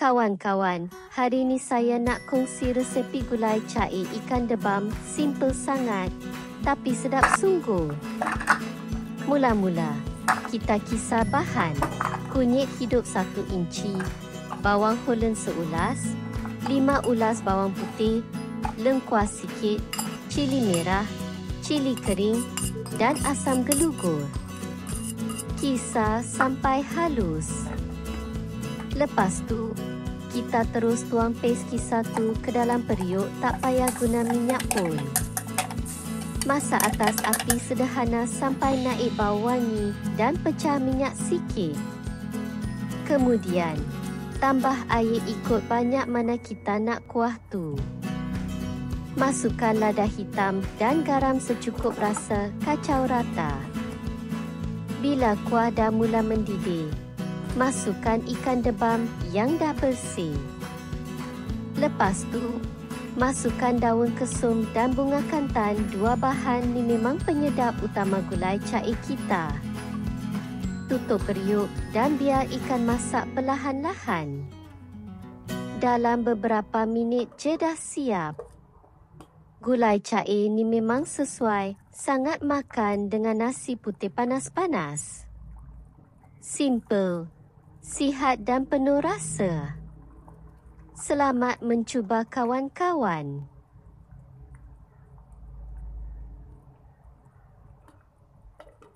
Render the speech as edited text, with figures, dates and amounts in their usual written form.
Kawan-kawan, hari ni saya nak kongsi resepi gulai cair ikan debam. Simple sangat, tapi sedap sungguh. Mula-mula, kita kisar bahan. Kunyit hidup 1 inci, bawang holland seulas, 5 ulas bawang putih, lengkuas sikit, cili merah, cili kering dan asam gelugur. Kisar sampai halus. Lepas tu, kita terus tuang paste kisar tu ke dalam periuk, tak payah guna minyak pun. Masak atas api sederhana sampai naik bau wangi dan pecah minyak sikit. Kemudian, tambah air ikut banyak mana kita nak kuah tu. Masukkan lada hitam dan garam secukup rasa, kacau rata. Bila kuah dah mula mendidih, masukkan ikan debam yang dah bersih. Lepas tu, masukkan daun kesum dan bunga kantan. 2 bahan ni memang penyedap utama gulai cair kita. Tutup periuk dan biar ikan masak perlahan-lahan. Dalam beberapa minit je dah siap. Gulai cair ni memang sesuai sangat makan dengan nasi putih panas-panas. Simple, sihat dan penuh rasa. Selamat mencuba kawan-kawan.